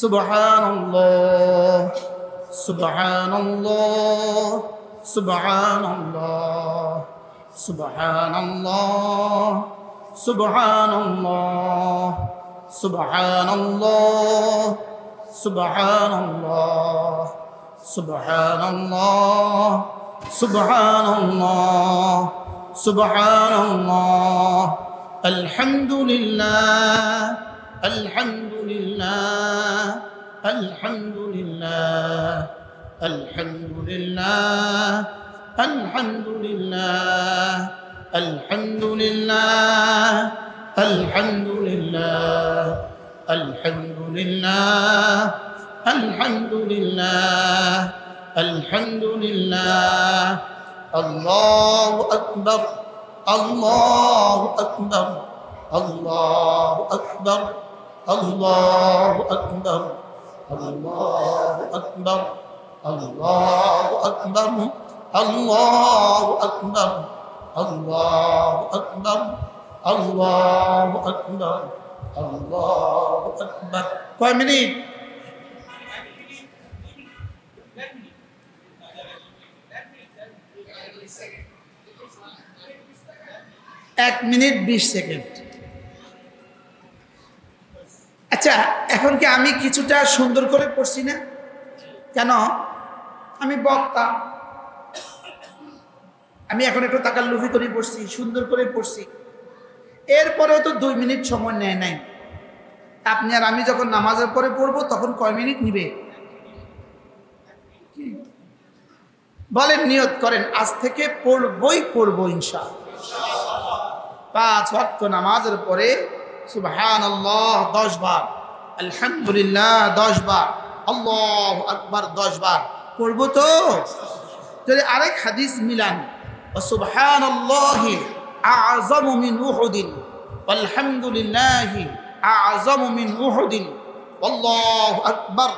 সুবহানাল্লাহ সুবহানাল্লাহ সুবহানাল্লাহ সুবহানাল্লাহ সুবহানাল্লাহ সুবহানাল্লাহ সুবহানাল্লাহ সুবহানাল্লাহ সুবহানাল্লাহ সুবহানাল্লাহ আলহামদুলিল্লাহ আলহামদুলিল্লাহ আলহামদুলিল্লাহ আলহামদুলিল্লাহ আলহামদুলিল্লাহ আলহামদুলিল্লাহ আলহামদুলিল্লাহ আলহামদুলিল্লাহ আলহামদুলিল্লাহ আলহামদুলিল্লাহ আল্লাহু আকবার আল্লাহু আকবার আল্লাহু আকবার আল্লাহু আকবার আল্লাহু আকবার আল্লাহু আকবার আল্লাহু আকবার আল্লাহু আকবার আল্লাহু আকবার আল্লাহু আকবার। কয় মিনিট? 1 minute 20 second. আচ্ছা, এখন কি আমি কিছুটা সুন্দর করে পড়ছি না? কেন? আমি বক্তা, আমি এখন একটু তাকাল্লুফি করে পড়ছি, সুন্দর করে পড়ছি, এরপরেও তো 2 মিনিট সময় নেয় নাই। আপনি আর আমি যখন নামাজের পরে পড়বো তখন কয় মিনিট নিবে? বলেন, নিয়ত করেন, আজ থেকে পড়বো ইনশাআল্লাহ। 5 ওয়াক্ত নামাজের পরে সুবহানাল্লাহ 10 বার, আলহামদুলিল্লাহ 10 বার, আল্লাহু আকবার 10 বার পড়বো। তো যদি আরেক হাদিস মিলান, সুবহানাল্লাহি আ'যামু মিন উহুদিন আলহামদুলিল্লাহি আ'যামু মিন উহুদিন আল্লাহু আকবার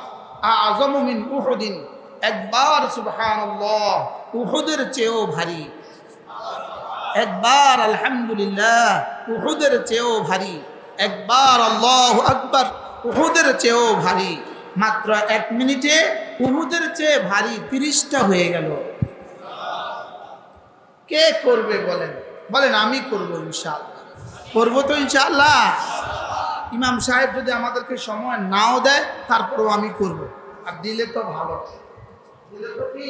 আ'যামু মিন উহুদিন। একবার সুবহানাল্লাহ উহুদের চেয়েও ভারী, একবার আলহামদুলিল্লাহ উহুদের চেয়েও ভারী, একবার আল্লাহু আকবার উহুদের চেয়েও ভারী। মাত্র 1 মিনিটে উহুদের চেয়ে ভারী 30টা হয়ে গেল। কে করবে বলেন? বলেন, আমি করব ইনশাআল্লাহ। করবো তো ইনশাআল্লাহ। ইমাম সাহেব যদি আমাদেরকে সময় নাও দেয় তারপরেও আমি করব, আর দিলে তো ভালো, দিলে তো কি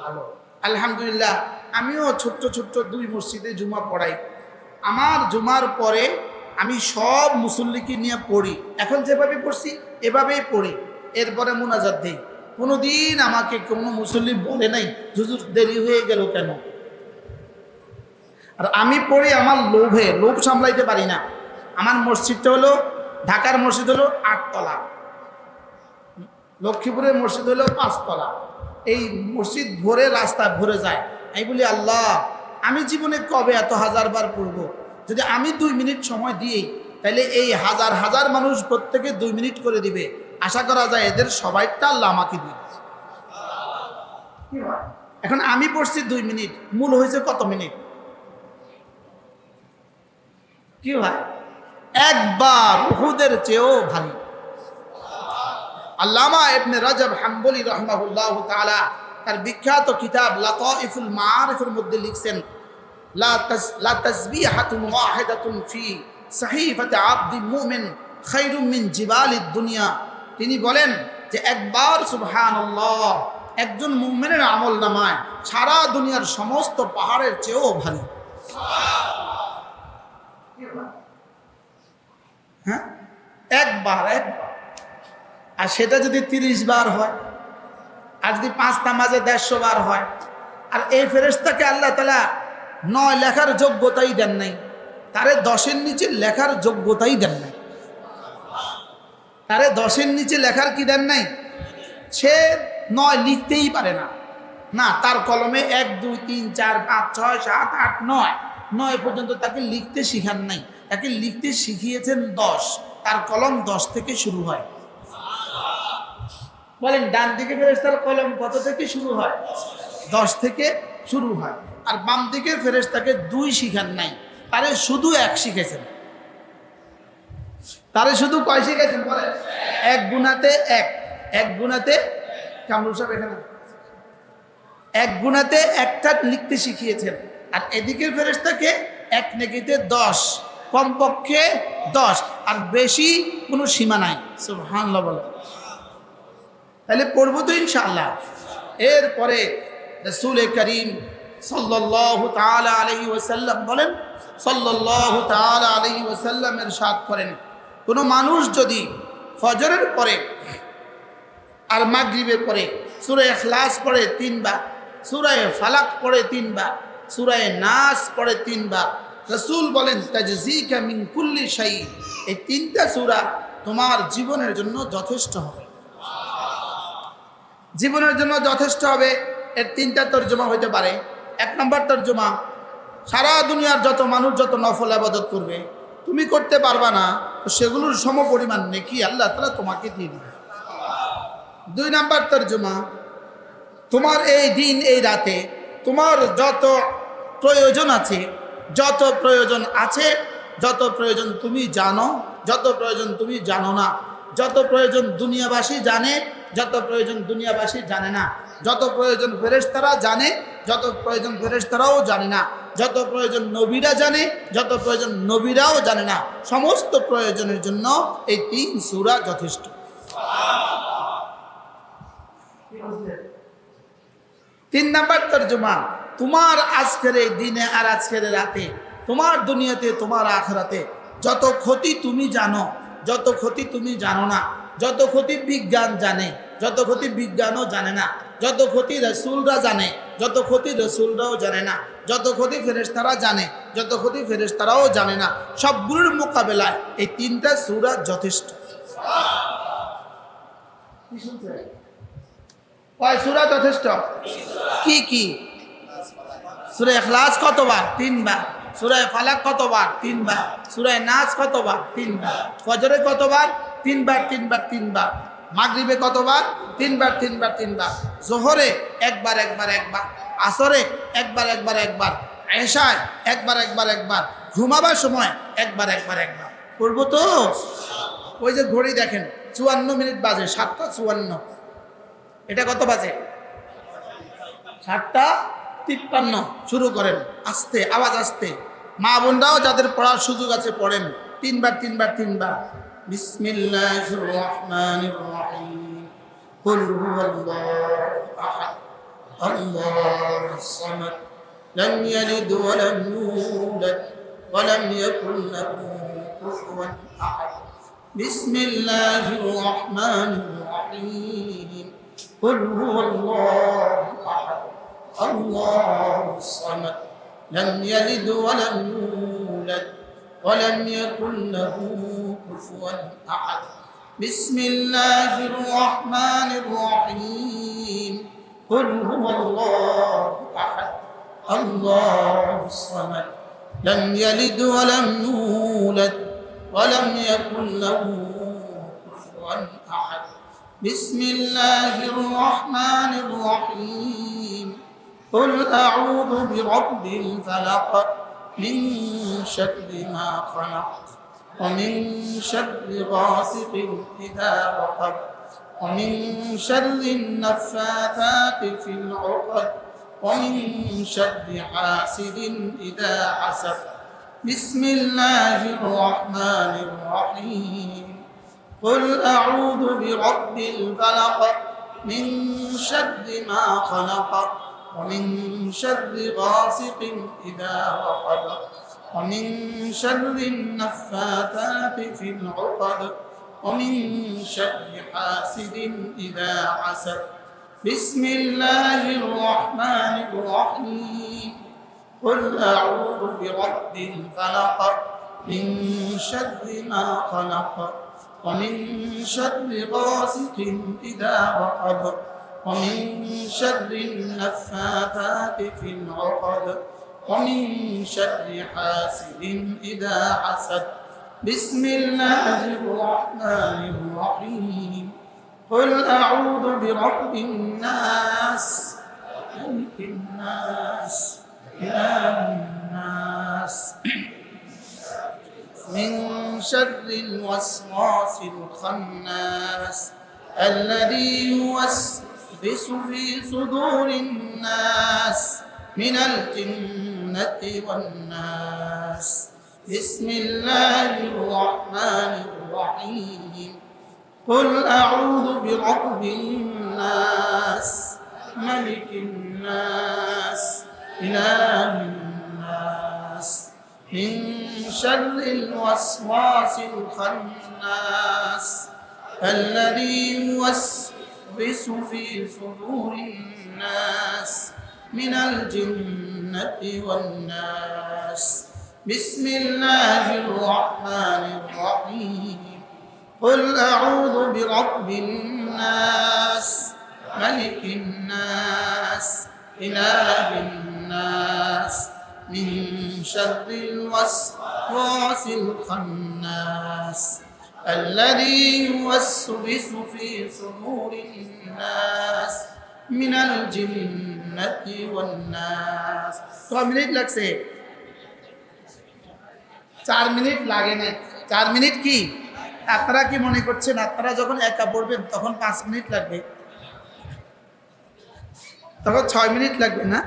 ভালো। আলহামদুলিল্লাহ, আমিও ছোট্ট ছোট্ট 2 মসজিদে জুমা পড়াই। আমার জুমার পরে আমি সব মুসল্লিকে নিয়ে পড়ি, এখন যেভাবে পড়ছি এভাবেই পড়ি, এরপরে মুনাজাত দিই। কোনোদিন আমাকে কোনো মুসল্লি বলে নাই হুজুর দেরি হয়ে গেল কেন। আর আমি পড়ি আমার লোভ সামলাইতে পারি না। আমার মসজিদটা হলো, ঢাকার মসজিদ হলো 8 তলা, লক্ষ্মীপুরের মসজিদ হলো 5 তলা। এই মসজিদ ভরে, রাস্তা ভরে যায়। আমি বলি, আল্লাহ, আমি জীবনে কবে এত 1000 বার পড়বো? যদি আমি 2 মিনিট সময় দিই তাহলে এই হাজার হাজার মানুষ প্রত্যেকে 2 মিনিট করে দিবে। আশা করা যায় এদের সবাইটা আল্লাহ আমাকে দিবে। এখন আমি পড়ছি 2 মিনিট, মূল হয়েছে কত মিনিট? কি হয়? একবার উহুদের চেয়েও ভারী। আল্লামা ইবনে রাজব হাম্বলি রাহমাহুল্লাহু তাআলা তার বিখ্যাত কিতাব লাতাইফুল মাআরিফের মধ্যে লিখছেন, লা তাসবিহাতুন ওয়াহিদাতুন ফি সাহিফাতি আবদিন মুমিন খায়রুম মিন জিবালিদ দুনিয়া। তিনি বলেন যে একবার সুবহানাল্লাহ একজন মুমিনের আমলনামায় সারা দুনিয়ার সমস্ত পাহাড়ের চেয়েও ভারী। হ্যাঁ, একবার। আর সেটা যদি 30 বার হয়, আর যদি 5 নামাজে 150 বার হয়, আর এই ফেরেশতাকে আল্লাহ তাআলা 9 লেখার যোগ্যতাই দেন নাই, তারে 10-এর নিচে লেখার যোগ্যতাই দেন নাই, তারে 10-এর নিচে লেখার কি দেন নাই? সে 9 লিখতেই পারে না। না, তার কলমে 1 2 3 4 5 6 7 8 9 পর্যন্ত তাকে লিখতে শিখান নাই, তাকে লিখতে শিখিয়েছেন 10। তার কলম 10 থেকে শুরু হয়। বলেন, ডান দিকে ফেরেশতার কলম কত থেকে শুরু হয়? 10 থেকে শুরু হয়। আর বাম দিকে ফেরেশতাকে 2 শিখান নাই, তারে শুধু 1 শিখেছেন। তারে শুধু কয় শিখেছেন বলে? এক গুণাতে এক, এক গুণাতে কামরুল সাহেব এখানে এক গুণাতে একটা লিখতে শিখিয়েছেন। আর এদিকের ফেরেশতাকে এক নেকিতে 10, কমপক্ষে 10, আর বেশি কোনো সীমা নাই। সুবহানাল্লাহ বলে। তাহলে পড়বো তো ইনশাআল্লাহ। এরপরে রাসূল করিম সাল্লাল্লাহু তাআলা আলাইহি ওয়াসাল্লাম বলেন, সাল্লাল্লাহু তাআলা আলাইহি ওয়াসাল্লাম ইরশাদ করেন, কোনো মানুষ যদি ফজরের পরে আর মাগরিবের পরে সূরা ইখলাস পড়ে 3 বার, সূরা ফালাক পড়ে 3 বার, সূরা নাস পড়ে 3 বার, রাসূল বলেন তাজজিকা মিন কুল্লি শাই, এই 3টা সূরা তোমার জীবনের জন্য যথেষ্ট হবে। জীবনের জন্য যথেষ্ট হবে। এর 3টা তরজমা হইতে পারে। 1 নম্বর তরজমা, সারা দুনিয়ার যত মানুষ যত নফল ইবাদত করবে তুমি করতে পারবা না, তো সেগুলোর সমপরিমাণ নেকি আল্লাহ তাআলা তোমাকে দিয়ে দিবে। 2 নম্বর তরজমা, তোমার এই দিন এই রাতে তোমার যত প্রয়োজন আছে, যত প্রয়োজন আছে, যত প্রয়োজন তুমি জানো, যত প্রয়োজন তুমি জানো না, যত প্রয়োজন দুনিয়াবাসী জানে, যত প্রয়োজন দুনিয়াবাসী জানে না, যত প্রয়োজন ফেরেশতারা জানে, যত প্রয়োজন ফেরেশতারাও জানে না, যত প্রয়োজন নবীরা জানে, যত প্রয়োজন নবীরাও জানে না, সমস্ত প্রয়োজনের জন্য এই 3 সূরা যথেষ্ট। 3 নম্বর তরজমা, তোমার আজকের এই দিনে আর আজকের রাতে, তোমার দুনিয়াতে তোমার আখিরাতে যত ক্ষতি তুমি জানো, যত ক্ষতি তুমি জানো না, যত ক্ষতি বিজ্ঞান জানে, যত ক্ষতি বিজ্ঞানও জানে না, যত ক্ষতি রাসূলরা জানে, যত ক্ষতি রাসূলরাও জানে না, যত ক্ষতি ফেরেশতারা জানে, যত ক্ষতি ফেরেশতারাও জানে না, সবগুলোর মোকাবেলায় এই 3টা সূরা যথেষ্ট। কি শুনছেন? কয় সূরা যথেষ্ট? কি কি? সূরা ইখলাস কতবার? 3 বার। সূরা ফালাক কতবার? 3 বার। সূরা নাস কতবার? 3 বার। ফজরে কতবার? 3 বার 3 বার 3 বার। মাগরিবে কতবার? 3 বার 3 বার 3 বার। যোহরে একবার একবার একবার, আসরে একবার একবার একবার, এশায় একবার একবার একবার, ঘুমাবার সময় একবার একবার একবার। করবো তো? ওই যে ঘড়ি দেখেন 54 মিনিট বাজে, 7টা 54। এটা কত বাজে? 7টা 53। শুরু করেন আস্তে, আওয়াজ আস্তে। মা বোনরাও যাদের পড়ার সুযোগ আছে পড়েন 3 বার 3 বার 3 বার। বিসমিল্লাহির রহমানির রহিম। কুল হুয়াল্লাহু আহাদ, আল্লাহুস সামাদ, লাম ইয়ালিদ ওয়া লাম ইউলাদ ওয়া লাম ইয়াকুল লাহু কুফুওয়ান আহাদ। বিসমিল্লাহির রহমানির রহিম। কুল হুয়াল্লাহু আহাদ, আল্লাহুস সামাদ, লাম ইয়ালিদ ওয়া লাম ইউলাদ ওয়া লাম ইয়াকুল লাহু কুফুওয়ান আহাদ। বিসমিল্লাহির রহমানির রহিম। কুল হুয়াল্লাহু আহাদ, আল্লাহুস সামাদ, লাম ইয়ালিদ ওয়া লাম ইউলাদ ওয়া লাম ইয়াকুল লাহু কুফুওয়ান আহাদ। বিসমিল্লাহির রহমানির রহিম। قل أعوذ برب الفلق من شر ما خلق ومن شر غاسق إذا وقب ومن شر النفاثات في العقد ومن شر حاسد إذا حسد. بسم الله الرحمن الرحيم. قل أعوذ برب الفلق من شر ما خلق ومن شر غاسق إذا وقب ومن شر النفاثات في العقد ومن شر حاسد إذا حسد. بسم الله الرحمن الرحيم. قل أعوذ برب الفلق من شر ما خلق ومن شر غاسق إذا وقب ومن شر النفاثات في العقد ومن شر حاسد إذا حسد. بسم الله الرحمن الرحيم. قل أعوذ برب الناس ملك الناس إله الناس من شر الوسواس الخناس الذي يوسوس في صدور الناس من الجنة والناس بسم الله الرحمن الرحيم قل أعوذ برب الناس ملك الناس إله الناس من شر الوسواس الخناس الذي يوسوس في صدور الناس من الجنة والناس بسم الله الرحمن الرحيم قل أعوذ برب الناس ملك الناس إله الناس من شر الوسواس الخناس الذي يوسوس في صدور الناس من الجنة والناس 3 মিনিট লাগছে 4 মিনিট লাগে না 4 মিনিট কি আপনারা কি মনে করছেন আপনারা যখন একা পড়বেন তখন 5 মিনিট লাগবে তখন 6 মিনিট লাগবে না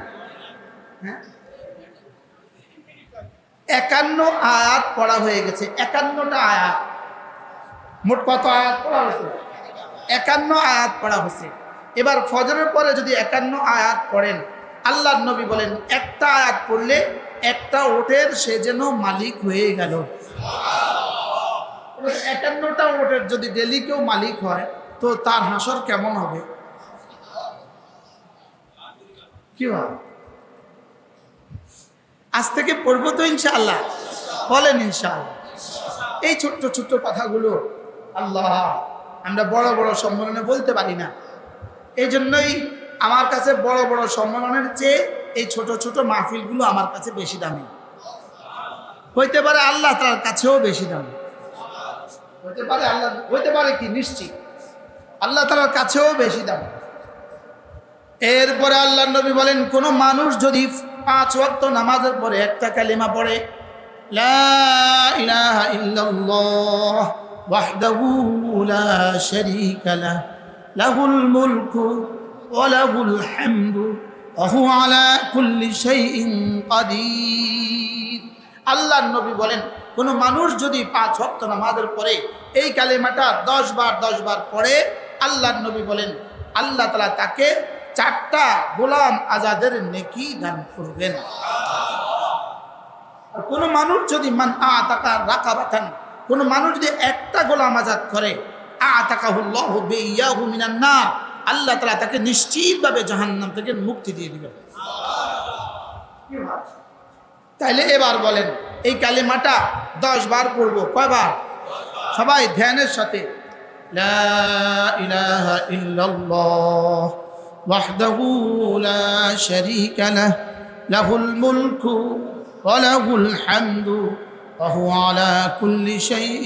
হ্যাঁ 51 আয়াত পড়া হয়ে গেছে 51টা আয়াত মোট কত আয়াত পড়া হয়েছে 51 আয়াত পড়া হয়েছে এবার ফজরের পরে যদি 51 আয়াত পড়েন আল্লাহর নবী বলেন একটা আয়াত পড়লে একটা ওটের সে যেন মালিক হয়ে গেল 51টা ওটের যদি ডেলি কেউ মালিক হয় তো তার হাসর কেমন হবে কি হয় আজ থেকে পড়বো তো ইনশাআল্লাহ বলেন ইনশাআল্লাহ এই ছোট্ট ছোট্ট কথাগুলো আল্লাহ আমরা বড় বড় সম্মেলনে বলতে পারি না এই জন্যই আমার কাছে বড় বড় সম্মেলনের চেয়ে এই ছোট ছোট মাহফিলগুলো আমার কাছে বেশি দামি হইতে পারে আল্লাহ তার কাছেও বেশি দামি হইতে পারে আল্লাহ হইতে পারে কি নিশ্চিত আল্লাহ তার কাছেও বেশি দামি এরপরে আল্লাহর নবী বলেন কোন মানুষ যদি 5 ওয়াক্ত নামাজের পরে একটা কালিমা পড়ে লা ইলাহা ইল্লাল্লাহ ওয়াহদাহু লা শারীকা লাহ লাহুল মুলকু ওয়া লাহুল হামদু ওয়া হুয়া আলা কুল্লি শাইইন কাদির আল্লাহর নবী বলেন কোন মানুষ যদি 5 ওয়াক্ত নামাজের পরে এই কালিমাটা 10 বার পড়ে আল্লাহর নবী বলেন আল্লাহ তাআলা তাকে 4টা গোলাম আজাদের নেকি দান করবেন আর কোন মানুষ যদি মান আতাকা রাকাবাতান কোন মানুষ যদি একটা গোলাম আজাদ করে আতাকাহুল্লাহু বিয়াহু মিনান নার আল্লাহ তাআলা তাকে নিশ্চিতভাবে জাহান্নাম থেকে মুক্তি দিয়ে দিবেন তাইলে এবার বলেন এই কালিমাটা 10 বার পড়ব কয়বার সবাই ধ্যানের সাথে লা ইলাহা ইল্লাল্লাহ وحده لا شريك له له الملك وله الحمد وهو على كل شيء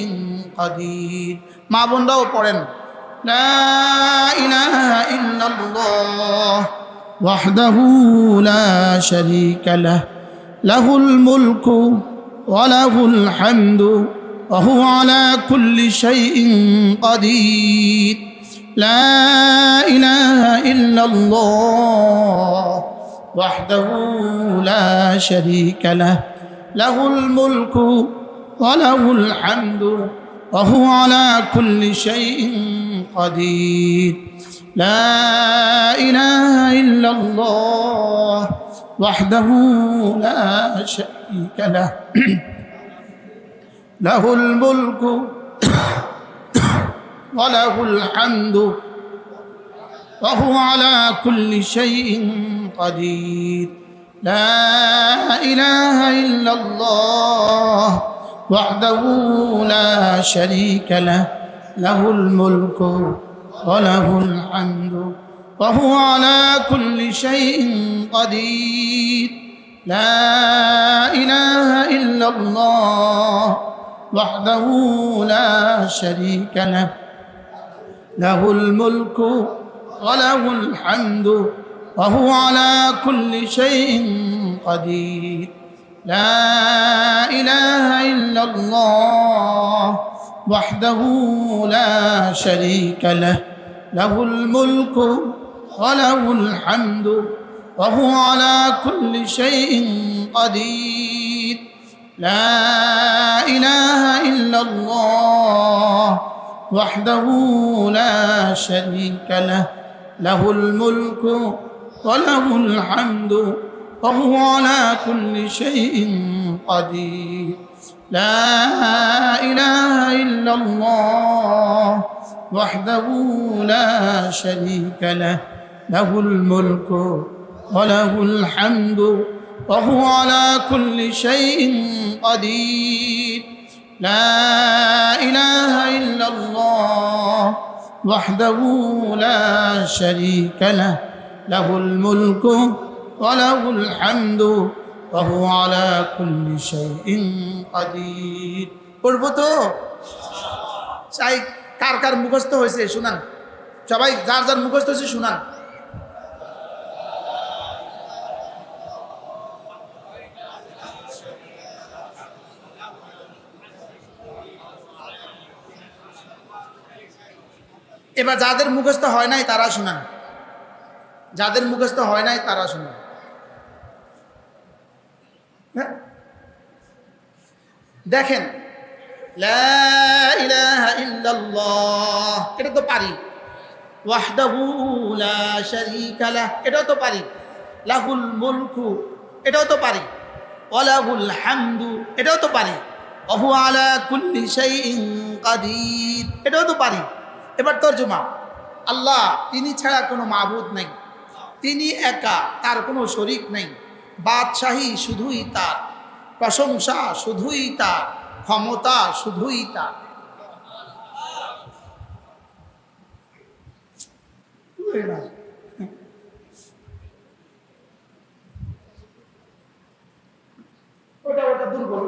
قدير মা বোনরাও পড়েন لا إله إلا الله وحده لا شريك له له الملك وله الحمد وهو على كل شيء قدير لا إله إلا الله وحده لا شريك له له الملك وله الحمد وهو على كل شيء قدير لا إله إلا الله وحده لا شريك له له الملك وله الحمد وهو على كل شيء قدير لا إله إلا الله وحده لا شريك له له الملك وله الحمد وهو على كل شيء قدير لا إله إلا الله وحده لا شريك له له الملك وله الحمد وهو على كل شيء قدير لا إله إلا الله وحده لا شريك له له الملك وله الحمد وهو على كل شيء قدير لا إله إلا الله وحده لا شريك له له الملك وله الحمد وهو على كل شيء قدير لا إله إلا الله وحده لا شريك له له الملك وله الحمد وهو على كل شيء قدير لا إله إلا الله وحده لا شريك له له الملك وله الحمد وهو على كل شيء قدير পড়বো তো চাই কার কার মুখস্থ হয়েছে শুনান সবাই যার যার মুখস্থ হয়েছে শুনান এবার যাদের মুখস্থ হয় নাই তারা শুনান যাদের মুখস্থ হয় নাই তারা শুনান দেখেন লা ইলাহা ইল্লাল্লাহ এটা তো পারি ওয়াহদাহু লা শারীকা লাহ এটাও তো পারি লাহুল মুলকু এটাও তো পারি ওয়ালাহুল হামদু এটাও তো পারি ওয়া হুয়া আলা কুল্লি শাইইন কাদির এটাও তো পারি এবার তরজমা আল্লাহ তিনি ছাড়া কোনো মাবুদ নাই তিনি একা তার কোনো শরীক নেই বাদশাহী শুধুই তার প্রশংসা শুধুই তার ক্ষমতা শুধুই তার ওটা দুর্বল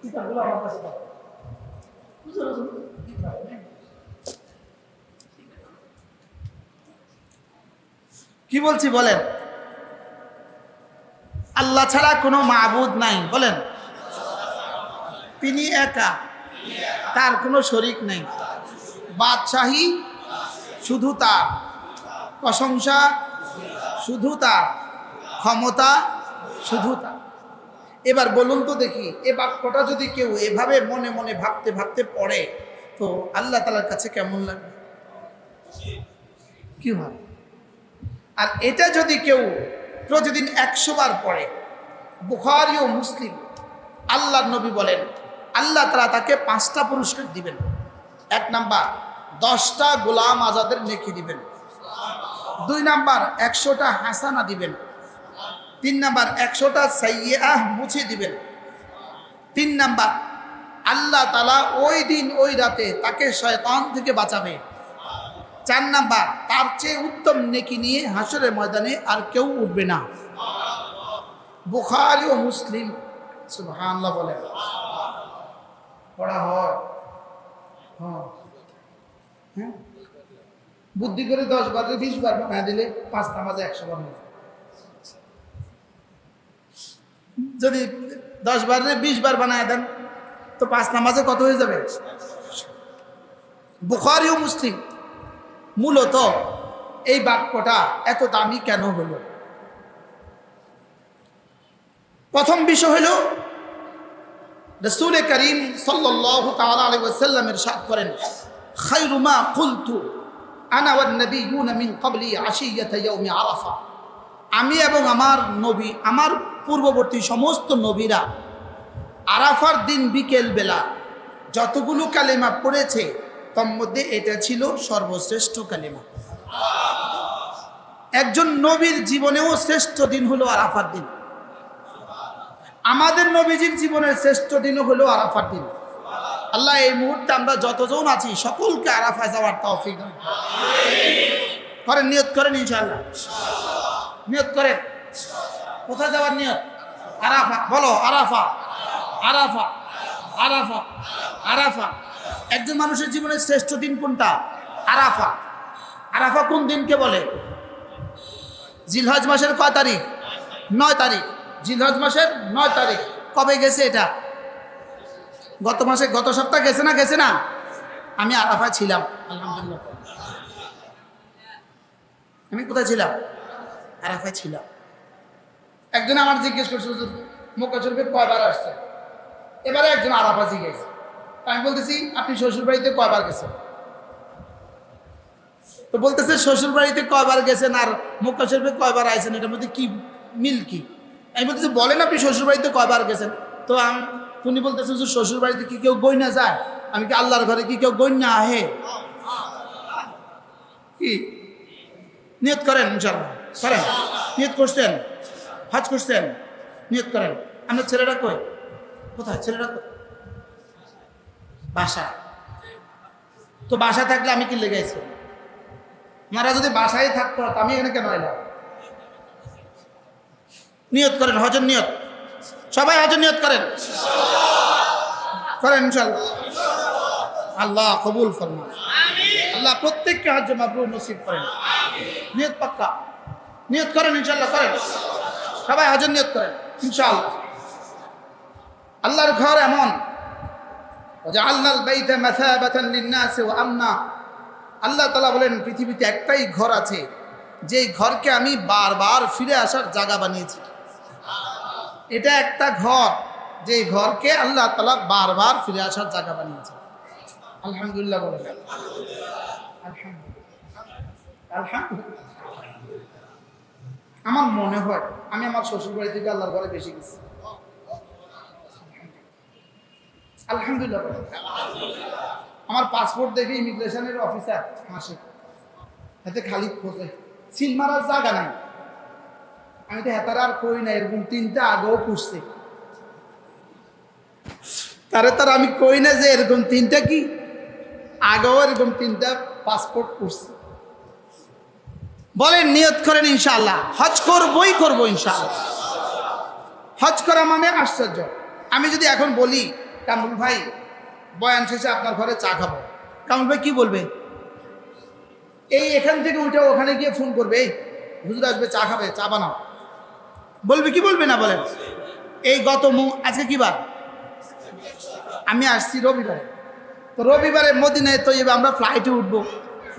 কিতাবগুলো আমার কাছে দাও কি বলছি বলেন আল্লাহ ছাড়া কোনো মাবুদ নাই বলেন তিনি একা তার কোনো শরীক নেই বাদশাহী শুধু তার প্রশংসা শুধু তার ক্ষমতা শুধু তার এবার বলুন তো দেখি এ বাক্যটা যদি কেউ এভাবে মনে মনে ভাবতে ভাবতে পড়ে তো আল্লাহ তাআলার কাছে কেমন লাগবে কি হয় আর এটা যদি কেউ প্রতিদিন 100 বার পড়ে বুখারী ও মুসলিম আল্লাহর নবী বলেন আল্লাহ তাআলা তাকে 5টা পুরস্কার দিবেন 1 নাম্বার 10টা গোলাম আজাদের নেকি দিবেন 2 নাম্বার 100টা হাসানা দিবেন 3 নাম্বার 100টা সাইয়্যাহ মুছে দিবেন 3 নাম্বার আল্লাহ তাআলা ওই দিন ওই রাতে তাকে শয়তান থেকে বাঁচাবে 4 নাম্বার তার চেয়ে উত্তম নেকি নিয়ে হাসরের ময়দানে আর কেউ উঠবে না বুখারী ও মুসলিম সুবহানাল্লাহ বলেন পড়া হয় হ্যাঁ বুদ্ধি করে 10 বার 20 বার বানায় দিলে 5 নামাজে 100 বার হবে যদি 10 বার 20 বার বানায় দেন তো 5 নামাজে কত হয়ে যাবে বুখারী ও মুসলিম মূলত এই বাক্যটা এত দামি কেন হলো প্রথম বিষয় হলো রাসূল করিম সাল্লাল্লাহু তাআলা আলাইহি ওয়াসাল্লাম ইরশাদ করেন খায়রু মা কুলতু আনা ওয়ান নাবিয়্যুনা মিন ক্বাবলি আশিয়াতা ইয়াউমি আরাফা আমি এবং আমার নবী আমার পূর্ববর্তী সমস্ত নবীরা আরাফার দিন বিকেল বেলা যতগুলো কালেমা পড়েছে তার মধ্যে এটা ছিল সর্বশ্রেষ্ঠ কালেমা একজন নবীর জীবনেও শ্রেষ্ঠ দিন হলো আরাফার দিন আমাদের নবীজির জীবনের শ্রেষ্ঠ দিন হলো আরাফার দিন আল্লাহ এই মুহূর্তে আমরা যতজন আছি সকলকে আরাফায় যাওয়ার তৌফিক দান করেন নিয়ত করেন ইনশাআল্লাহ নিয়ত করেন কোথায় যাওয়ার নিয়ত আরাফা বলো আরাফা আরাফা আরাফা আরাফা একজন মানুষের জীবনের শ্রেষ্ঠ দিন কোনটা আরাফা আরাফা কোন দিনকে বলে জিলহজ মাসের কয় তারিখ 9 তারিখ জিলহজ মাসের 9 তারিখ। কবে গেছে এটা? গত সপ্তাহ গেছে না? আমি আরাফায় ছিলাম, আলহামদুলিল্লাহ। আমি কোথায় ছিলাম? আরাফায় ছিলাম। একজন আমার জিজ্ঞেস করছে, হুজুর মক্কা শরীফে কয়বার আসছে? এবারে একজন আরাফা জিজ্ঞেস। আমি বলতেছি, আপনি শ্বশুর বাড়িতে কয়বার গেছেন? তো বলতেছে, শ্বশুর বাড়িতে কয়বার গেছেন আর মক্কা শরীফে কয়বার আইছেন, এটার মধ্যে কি মিল কি? আমি বলতেছি, বলেন আপনি শ্বশুর বাড়িতে কয়বার গেছেন? তো উনি বলতেছে, শ্বশুর বাড়িতে কি কেউ গইনা যায়? আমি কি আল্লাহর ঘরে কি কেউ গইনা আহে? কি নিয়ত করেন, ইনশাআল্লাহ করেন। নিয়ত করছেন? হজ করছেন? নিয়ত করেন। আপনার ছেলেরা কই? কোথায় ছেলেরা? বাসা। তো বাসা থাকলে আমি কি লেগেছি? ওনারা যদি বাসায় থাকতো আমি এখানে কেন এলাম? নিয়ত করেন, হজের নিয়ত। সবাই হজের নিয়ত করেন, করেন ইনশাআল্লাহ। আল্লাহ কবুল ফরমান। আল্লাহ প্রত্যেককে হজ মাবরুর নসিব করেন। নিয়ত পাক্কা, নিয়ত করেন ইনশাআল্লাহ, করেন সবাই হজের নিয়ত করেন ইনশাআল্লাহ। আল্লাহর ঘর এমন, ওয়াজআলনাল বাইতা মাসাবাতান লিন-নাসি ওয়া আমনা। আল্লাহ তাআলা বলেন, পৃথিবীতে একটাই ঘর আছে যেই ঘরকে আমি বারবার ফিরে আসার জায়গা বানিয়েছি। এটা একটা ঘর, যেই ঘরকে আল্লাহ তাআলা বারবার ফিরে আসার জায়গা বানিয়েছে। আলহামদুলিল্লাহ বলেন, আলহামদুলিল্লাহ। আমার মনে হয় আমি আমার শ্বশুর বাড়ি থেকে আল্লাহর ঘরে বেশি গেছি। আলহামদুলিল্লাহ। আমার পাসপোর্ট দেখে ইমিগ্রেশনের অফিসার হাসে, হাতে খালি খোঁজে, সিল মারার জায়গা নাই। আমি তো হেতার আর কই না, এরকম 3টা আগেও পুষছে তার আমি কই না যে এরকম 3টা কি আগেও এরকম 3টা পাসপোর্ট পুষছে। বলেন নিয়ত করেন ইনশাআল্লাহ, হজ করবো ইনশাআল্লাহ। হজ করা মানে আশ্চর্য। আমি যদি এখন বলি, কামরুল ভাই বয়ান শেষে আপনার ঘরে চা খাবো, কামরুল ভাই কি বলবে? এখান থেকে উঠে ওখানে গিয়ে ফোন করবে, এই হুজুর আসবে, চা খাবে, চা বানাও, বলবে কি বলবে না? বলেন। আজকে কি বার? আমি আসছি রবিবারে। তো রবিবারে মদিনায় তো আমরা ফ্লাইটে উঠবো,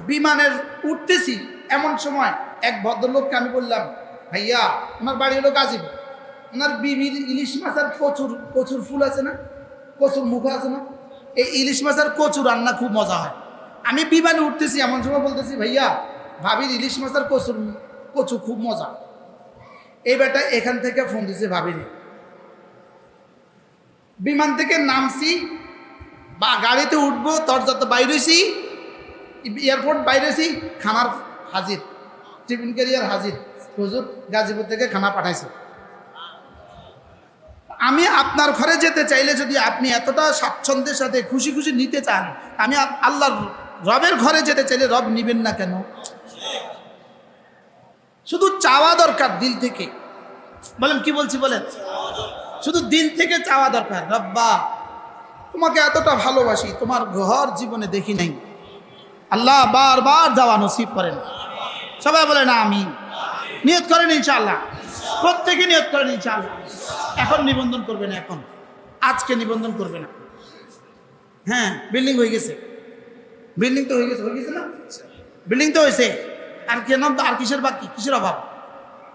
বিমানের উঠতেছি এমন সময় এক ভদ্রলোককে আমি বললাম, ভাইয়া ওনার বাড়ি হলো গাজীপুর, ওনার বিবির ইলিশ মাছ আর কচুর ফুল আছে না, কচুর মুখ আছে না, এই ইলিশ মাছ আর কচু রান্না খুব মজা হয়। আমি বিমানে উঠতেছি এমন সময় বলতেছি, ভাইয়া ভাবির ইলিশ মাছ আর কচু খুব মজা। এই বেটা এখান থেকে ফোন দিছে ভাবিরে। বিমান থেকে নামছি বা গাড়িতে উঠবো, দরজাতে বাইরেছি, এয়ারপোর্ট বাইরেছি, খানার হাজির, টিফিন ক্যারিয়ার হাজির, হুজুর গাজীপুর থেকে খানা পাঠাইছে। আমি আপনার ঘরে যেতে চাইলে যদি আপনি এতটা স্বাচ্ছন্দ্যের সাথে খুশি খুশি নিতে চান, আমি আল্লাহর রবের ঘরে যেতে চাইলে রব নিবেন না কেন? শুধু চাওয়া দরকার দিল থেকে। বলেন কি বলছি বলেন, শুধু দিল থেকে চাওয়া দরকার, রব্বা তোমাকে এতটা ভালোবাসি, তোমার ঘর জীবনে দেখি নাই, আল্লাহ বারবার যাওয়া নসিব করেন। সবাই বলেন আমিন। নিয়ত করেন ইনশাআল্লাহ, প্রত্যেকে নিয়ত করেন ইনশাআল্লাহ। এখন নিবন্ধন করবে না, এখন আজকে নিবন্ধন করবে না। হ্যাঁ, বিল্ডিং হয়ে গেছে, বিল্ডিং তো হয়ে গেছে না, বিল্ডিং তো হয়েছে, আর কেন আর কিসের বাকি, কিসের অভাব?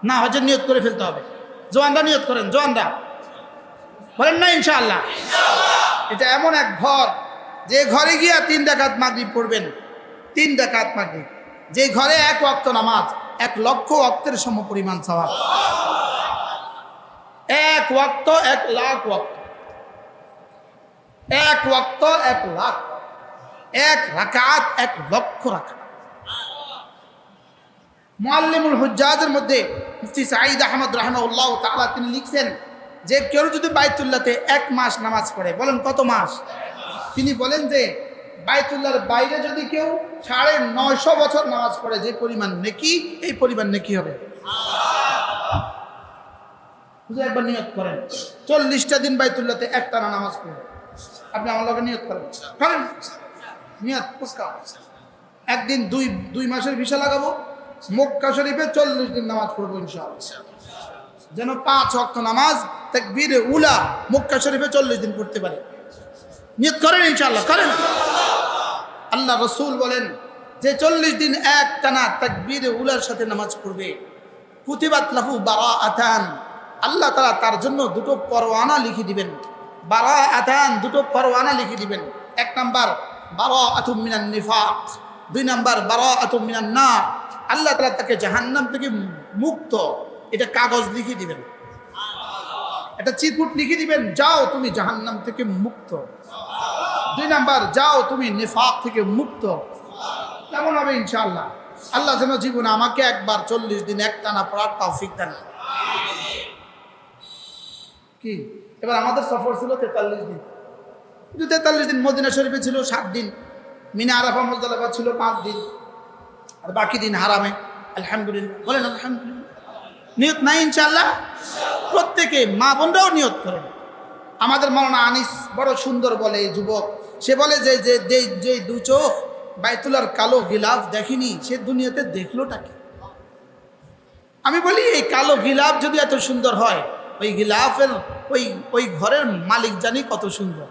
না, হজের নিয়ত করে ফেলতে হবে। জোয়ানরা নিয়ত করেন, জোয়ানরা বলেন না ইনশাআল্লাহ। এটা এমন এক ঘর, যে ঘরে গিয়া 3 রাকাত মাগরিব পড়বেন, 3 রাকাত মাগরিব, যে ঘরে 1 ওয়াক্ত নামাজ 1 লক্ষ ওয়াক্তের সমপরিমাণ সওয়াব। 1 ওয়াক্ত 1 লাখ ওয়াক্ত, 1 ওয়াক্ত 1 লাখ, 1 রাকাত 1 লক্ষ রাকাত। মুআল্লিমুল হুজ্জাজের মধ্যে মুফতি সাঈদ আহমদ রাহিমাহুল্লাহ তাআলা তিনি লিখছেন যে কেউ যদি বাইতুল্লাহতে 1 মাস নামাজ পড়ে, বলেন কত মাস? তিনি বলেন যে বাইতুল্লাহর বাইরে যদি কেউ 950 বছর নামাজ পড়ে, যে পরিমাণ নেকি, এই পরিমাণ নেকি হবে। একবার নিয়ত করেন, 40টা দিন বাইতুল্লাহতে একটানা নামাজ পড়বেন। আপনি আমার লগে নিয়ত করেন, নিয়ত পুস্কা। একদিন 2 মাসের ভিসা লাগাবো, মক্কা শরীফে 40 দিন নামাজ পড়বো ইনশাআল্লাহ। যেন 5 ওয়াক্ত নামাজ তাকবীরে উলা মক্কা শরীফে 40 দিন পড়তে পারে। নিয়ত করেন ইনশাআল্লাহ, করেন। আল্লাহ রসুল বলেন যে 40 দিন এক টানা তাকবীরে উলার সাথে নামাজ পড়বে, কুতিবাত লাহু বারাআতান, আল্লাহ তাআলা তার জন্য দুটো পরওয়ানা লিখে দিবেন। বারাআতান, দুটো পরওয়ানা লিখে দিবেন। 1 নাম্বার বারাআতুম মিনান নিফাক, 2 নাম্বার বারাআতুম মিনান নার। আল্লাহ তাআলা তাকে জাহান্নাম থেকে মুক্ত, এটা কাগজ লিখে দিবেন, এটা চিরকুট লিখে দিবেন, যাও তুমি জাহান্নাম থেকে মুক্ত। 2 নাম্বার, যাও তুমি নিফাক থেকে মুক্ত। কেমন হবে ইনশাআল্লাহ? আল্লাহ যেন জীবনে আমাকে একবার 40 দিন একটানা পড়ার তৌফিক দেন। কি এবার আমাদের সফর ছিল 43 দিন, 43 দিন মদিনা শরীফে ছিল 7 দিন, মিনা আরাফা মুজদালিফা ছিল 5 দিন, আর বাকি দিন হারামে। আলহামদুলিল্লাহ, বলেন আলহামদুলিল্লাহ। নিয়ত নাই ইনশাআল্লাহ? প্রত্যেকে মা বোনরাও নিয়ত করেন। আমাদের মাওলানা আনিস বড় সুন্দর বলে, এই যুবক, সে বলে যে যে 2 চোখ বাইতুলার কালো গিলাফ দেখিনি, সে দুনিয়াতে দেখলোটা কি? আমি বলি এই কালো গিলাফ যদি এত সুন্দর হয়, ওই গিলাফের ওই ঘরের মালিক জানি কত সুন্দর।